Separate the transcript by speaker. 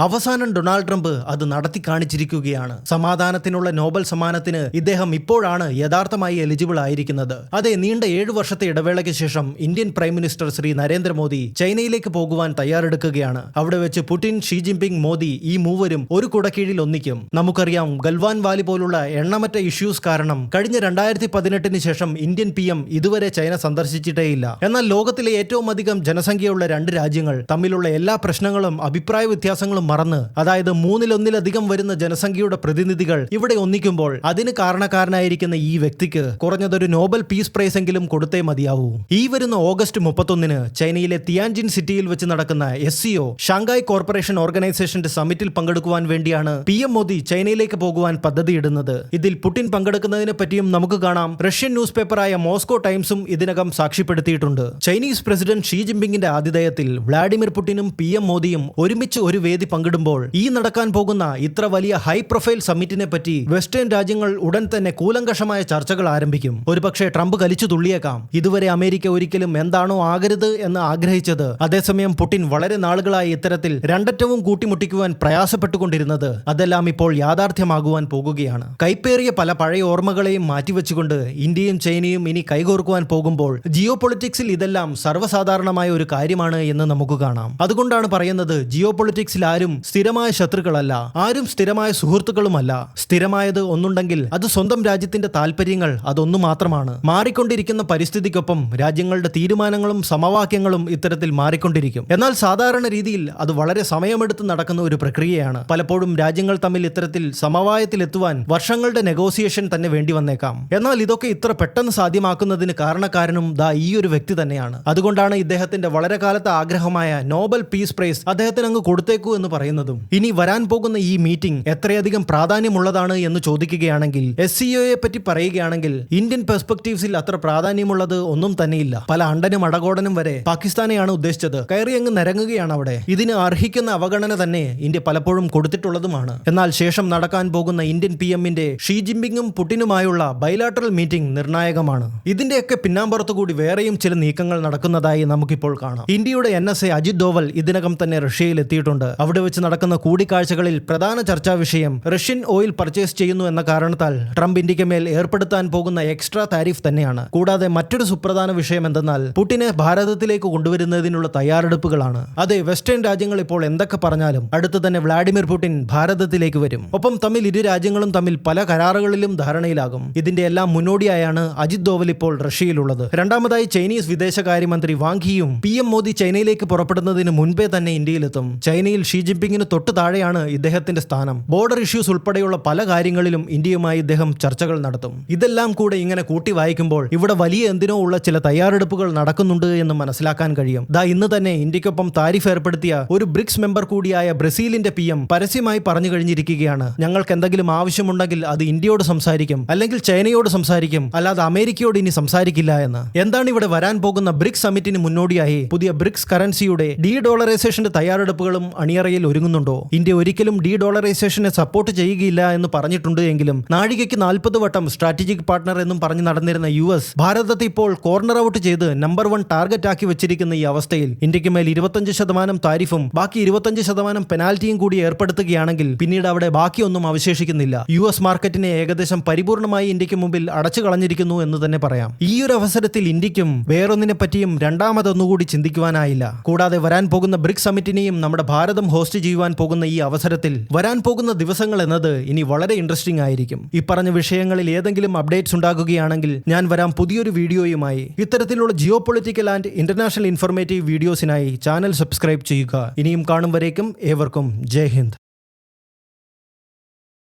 Speaker 1: അവസാനം Donald Trump അത് നടത്തി കാണിച്ചിരിക്കുകയാണ്. സമാധാനത്തിനുള്ള നോബൽ സമ്മാനത്തിന് ഇദ്ദേഹം ഇപ്പോഴാണ് യഥാർത്ഥമായി എലിജിബിൾ ആയിരിക്കുന്നത്. അതെ, നീണ്ട 7 വർഷത്തെ ഇടവേളയ്ക്ക് ശേഷം Indian prime minister Shri Narendra Modi ചൈനയിലേക്ക് പോകുവാൻ തയ്യാറെടുക്കുകയാണ്. അവിടെ വെച്ച് പുടിൻ, ഷീ ജിൻപിങ്, മോദി ഈ മൂവരും ഒരു കുടക്കീഴിൽ ഒന്നിക്കും. നമുക്കറിയാം, ഗൽവാൻ വാലി പോലുള്ള എണ്ണമറ്റ ഇഷ്യൂസ് കാരണം കഴിഞ്ഞ 2018 ശേഷം ഇന്ത്യൻ PM ഇതുവരെ ചൈന സന്ദർശിച്ചിട്ടേയില്ല. എന്നാൽ ലോകത്തിലെ ഏറ്റവും അധികം ജനസംഖ്യയുള്ള 2 രാജ്യങ്ങൾ തമ്മിലുള്ള എല്ലാ പ്രശ്നങ്ങളും അഭിപ്രായ വ്യത്യാസങ്ങളും മറന്ന്, അതായത് 3-1 വരുന്ന ജനസംഖ്യയുടെ പ്രതിനിധികൾ ഇവിടെ ഒന്നിക്കുമ്പോൾ അതിന് കാരണക്കാരനായിരിക്കുന്ന ഈ വ്യക്തിക്ക് കുറഞ്ഞതൊരു നോബൽ പീസ് പ്രൈസ് എങ്കിലും കൊടുത്തേ മതിയാവൂ. ഈ വരുന്ന ഓഗസ്റ്റ് 31 ചൈനയിലെ തിയാൻജിൻ സിറ്റിയിൽ വെച്ച് നടക്കുന്ന SCO ഷാങ്ഹായ് കോർപ്പറേഷൻ ഓർഗനൈസേഷന്റെ സമ്മിറ്റിൽ പങ്കെടുക്കുവാൻ വേണ്ടിയാണ് PM മോദി ചൈനയിലേക്ക് പോകുവാൻ പദ്ധതിയിടുന്നത്. ഇതിൽ പുടിൻ പങ്കെടുക്കുന്നതിനെ പറ്റിയും നമുക്ക് കാണാം. റഷ്യൻ ന്യൂസ് പേപ്പറായ മോസ്കോ ടൈംസും ഇതിനകം സാക്ഷ്യപ്പെടുത്തിയിട്ടുണ്ട്. ചൈനീസ് പ്രസിഡന്റ് ഷീ ജിൻപിങ്ങിന്റെ ആതിഥേയത്തിൽ വ്ളാഡിമിർ പുടിനും PM മോദിയും ഒരുമിച്ച് ഒരു വേദി പങ്കിടുമ്പോൾ ഈ നടക്കാൻ പോകുന്ന ഇത്ര വലിയ ഹൈ പ്രൊഫൈൽ സമ്മിറ്റിനെ പറ്റി വെസ്റ്റേൺ രാജ്യങ്ങൾ ഉടൻ തന്നെ കൂലങ്കഷമായ ചർച്ചകൾ ആരംഭിക്കും. ഒരുപക്ഷെ ട്രംപ് കലിച്ചു തുള്ളിയേക്കാം. ഇതുവരെ അമേരിക്ക ഒരിക്കലും എന്താണോ ആകരുത് എന്ന് ആഗ്രഹിച്ചത്, അതേസമയം പുടിൻ വളരെ നാളുകളായി ഇത്തരത്തിൽ രണ്ടറ്റവും കൂട്ടിമുട്ടിക്കുവാൻ പ്രയാസപ്പെട്ടുകൊണ്ടിരുന്നത്, അതെല്ലാം ഇപ്പോൾ യാഥാർത്ഥ്യമാകുവാൻ പോകുകയാണ്. കൈപ്പേറിയ പല പഴയ ഓർമ്മകളെയും മാറ്റിവെച്ചുകൊണ്ട് ഇന്ത്യയും ചൈനയും ഇനി കൈകോർക്കുവാൻ പോകുമ്പോൾ ജിയോ പൊളിറ്റിക്സിൽ ഇതെല്ലാം സർവ്വസാധാരണമായ ഒരു കാര്യമാണ് എന്ന് നമുക്ക് കാണാം. അതുകൊണ്ടാണ് പറയുന്നത്, ജിയോ പൊളിറ്റിക്സിൽ ആരും സ്ഥിരമായ ശത്രുക്കളല്ല, ആരും സ്ഥിരമായ സുഹൃത്തുക്കളുമല്ല. സ്ഥിരമായത് ഒന്നുണ്ടെങ്കിൽ അത് സ്വന്തം രാജ്യത്തിന്റെ താല്പര്യങ്ങൾ, അതൊന്നു മാത്രമാണ്. മാറിക്കൊണ്ടിരിക്കുന്ന പരിസ്ഥിതിക്കൊപ്പം രാജ്യങ്ങളുടെ തീരുമാനങ്ങളും സമവാക്യങ്ങളും ഇത്തരത്തിൽ മാറിക്കൊണ്ടിരിക്കും. എന്നാൽ സാധാരണ രീതിയിൽ അത് വളരെ സമയമെടുത്ത് നടക്കുന്ന ഒരു പ്രക്രിയയാണ്. പലപ്പോഴും രാജ്യങ്ങൾ തമ്മിൽ ഇത്തരത്തിൽ സമവായത്തിലെത്തുവാൻ വർഷങ്ങളുടെ നെഗോസിയേഷൻ തന്നെ വേണ്ടി വന്നേക്കാം. എന്നാൽ ഇതൊക്കെ ഇത്ര പെട്ടെന്ന് സാധ്യമാക്കുന്നതിന് കാരണക്കാരനും ഈ ഒരു വ്യക്തി തന്നെയാണ്. അതുകൊണ്ടാണ് ഇദ്ദേഹത്തിന്റെ വളരെ കാലത്തെ ആഗ്രഹമായ നോബൽ പീസ് പ്രൈസ് അദ്ദേഹത്തിന് അങ്ങ് കൊടുത്തേക്കൂ എന്ന് പറയുന്നതും. ഇനി വരാൻ പോകുന്ന ഈ മീറ്റിംഗ് എത്രയധികം പ്രാധാന്യമുള്ളതാണ് എന്ന് ചോദിക്കുകയാണെങ്കിൽ, SCOയെ പറ്റി പറയുകയാണെങ്കിൽ ഇന്ത്യൻ പെർസ്പെക്ടീവ്സിൽ അത്ര പ്രാധാന്യമുള്ളത് ഒന്നും തന്നെയില്ല. പല അണ്ടനും അടകോടനും വരെ പാകിസ്ഥാനെയാണ് ഉദ്ദേശിച്ചത്. കയറി അങ്ങ് നിരങ്ങുകയാണ് അവിടെ. ഇതിന് അർഹിക്കുന്ന അവഗണന തന്നെ ഇന്ത്യ പലപ്പോഴും കൊടുത്തിട്ടുള്ളതുമാണ്. എന്നാൽ ശേഷം നടക്കാൻ പോകുന്ന ഇന്ത്യൻ PMന്റെ ഷീ ജിൻപിങ്ങും പുടിനുമായുള്ള ബൈലാറ്ററൽ മീറ്റിംഗ് നിർണായകമാണ്. ഇതിന്റെയൊക്കെ പിന്നാമ്പുറത്തുകൂടി വേറെയും ചില നീക്കങ്ങൾ നടക്കുന്നതായി നമുക്കിപ്പോൾ കാണാം. ഇന്ത്യയുടെ NSA അജിത് ഡോവൽ ഇതിനകം തന്നെ റഷ്യയിൽ എത്തിയിട്ടുണ്ട്. അവിടെ വെച്ച് നടക്കുന്ന കൂടിക്കാഴ്ചകളിൽ പ്രധാന ചർച്ചാ വിഷയം റഷ്യൻ ഓയിൽ പർച്ചേസ് ചെയ്യുന്നു എന്ന കാരണത്താൽ ട്രംപ് ഇന്ത്യക്ക് മേൽ ഏർപ്പെടുത്താൻ പോകുന്ന എക്സ്ട്രാ താരിഫ് തന്നെയാണ്. കൂടാതെ മറ്റൊരു സുപ്രധാന വിഷയം എന്തെന്നാൽ പുടിനെ ഭാരതത്തിലേക്ക് കൊണ്ടുവരുന്നതിനുള്ള തയ്യാറെടുപ്പുകളാണ്. അതെ, വെസ്റ്റേൺ രാജ്യങ്ങൾ ഇപ്പോൾ എന്തൊക്കെ പറഞ്ഞാലും അടുത്ത് തന്നെ വ്ളാഡിമിർ പുടിൻ ഭാരതത്തിലേക്ക് വരും. ഒപ്പം ഇരു രാജ്യങ്ങളും തമ്മിൽ പല കരാറുകളിലും ധാരണയിലാകും. ഇതിന്റെ എല്ലാം മുന്നോടിയായാണ് അജിത് ഡോവൽ ഇപ്പോൾ റഷ്യയിലുള്ളത്. രണ്ടാമതായി ചൈനീസ് വിദേശകാര്യമന്ത്രി വാങ് യിയും PM മോദി ചൈനയിലേക്ക് പുറപ്പെടുന്നതിന് മുൻപേ തന്നെ ഇന്ത്യയിലെത്തും. ചൈനയിൽ ഷീ ജിൻപിങ്ങിന് തൊട്ട് താഴെയാണ് ഇദ്ദേഹത്തിന്റെ സ്ഥാനം. ബോർഡർ ഇഷ്യൂസ് ഉൾപ്പെടെയുള്ള പല കാര്യങ്ങളിലും ഇന്ത്യയുമായി ഇദ്ദേഹം ചർച്ചകൾ നടത്തും. ഇതെല്ലാം കൂടെ ഇങ്ങനെ കൂട്ടി വായിക്കുമ്പോൾ ഇവിടെ വലിയ എന്തിനോ ഉള്ള ചില തയ്യാറെടുപ്പുകൾ നടക്കുന്നുണ്ട് എന്ന് മനസ്സിലാക്കാൻ കഴിയും. ഇന്ന് തന്നെ ഇന്ത്യക്കൊപ്പം താരിഫ് ഏർപ്പെടുത്തിയ ഒരു ബ്രിക്സ് മെമ്പർ കൂടിയായ ബ്രസീലിന്റെ PM പരസ്യമായി പറഞ്ഞു കഴിഞ്ഞിരിക്കുകയാണ്, ഞങ്ങൾക്ക് എന്തെങ്കിലും ആവശ്യമുണ്ടെങ്കിൽ അത് ഇന്ത്യയോട് സംസാരിക്കും, അല്ലെങ്കിൽ ചൈനയോട് സംസാരിക്കും, അല്ലാതെ അമേരിക്കയോട് ഇനി സംസാരിക്കില്ല എന്ന്. എന്താണ് ഇവിടെ വരാൻ പോകുന്ന ബ്രിക്സ് സമ്മിറ്റിന് മുന്നോടിയായി പുതിയ ബ്രിക്സ് കറൻസിയുടെ ഡോളറൈസേഷന്റെ തയ്യാറെടുപ്പുകളും അണിയറയിൽ ഒരുങ്ങുന്നുണ്ടോ? ഇന്ത്യ ഒരിക്കലും ഡോളറൈസേഷനെ സപ്പോർട്ട് ചെയ്യുകയില്ല എന്ന് പറഞ്ഞിട്ടുണ്ട് എങ്കിലും നാഴികയ്ക്ക് 40 വട്ടം സ്ട്രാറ്റജിക് പാർട്ണർ എന്നും പറഞ്ഞു നടന്നിരുന്ന US ഭാരതത്തെ ഇപ്പോൾ കോർണർ ഔട്ട് ചെയ്ത് നമ്പർ 1 ടാർഗറ്റ് ആക്കി വെച്ചിരിക്കുന്ന ഈ അവസ്ഥയിൽ ഇന്ത്യക്ക് മേൽ 25% താരിഫും ബാക്കി 25% പെനാൽറ്റിയും കൂടി ഏർപ്പെടുത്തുകയാണെങ്കിൽ പിന്നീട് അവിടെ ബാക്കിയൊന്നും അവശേഷിക്കുന്നില്ല. US മാർക്കറ്റിനെ ഏകദേശം പരിപൂർണമായി ഇന്ത്യക്ക് മുമ്പിൽ അടച്ചു കളഞ്ഞിരിക്കുന്നു എന്ന് തന്നെ പറയാം. ഈ ഒരു അവസരത്തിൽ ഇന്ത്യക്കും വേറൊന്നിനെ പറ്റിയും രണ്ടാമതൊന്നുകൂടി ചിന്തിക്കുവാനായില്ല. കൂടാതെ വരാൻ പോകുന്ന ബ്രിക്സ് സമ്മിറ്റിനെയും നമ്മുടെ ഭാരതം ഹോസ്റ്റ് ചെയ്യുവാൻ പോകുന്ന ഈ അവസരത്തിൽ വരാൻ പോകുന്ന ദിവസങ്ങൾ എന്നത് ഇനി വളരെ ഇൻട്രസ്റ്റിംഗ് ആയിരിക്കും. ഈ പറഞ്ഞ വിഷയങ്ങളിൽ ഏതെങ്കിലും അപ്ഡേറ്റ്സ് ഉണ്ടാകുകയാണെങ്കിൽ ഞാൻ വരാം പുതിയൊരു വീഡിയോയുമായി. ഇത്തരത്തിലുള്ള geo political and international informative വീഡിയോസിനായി ചാനൽ സബ്സ്ക്രൈബ് ചെയ്യുക. ഇനിയും കാണും വരേക്കും ഏവർക്കും ജയ് ഹിന്ദ്.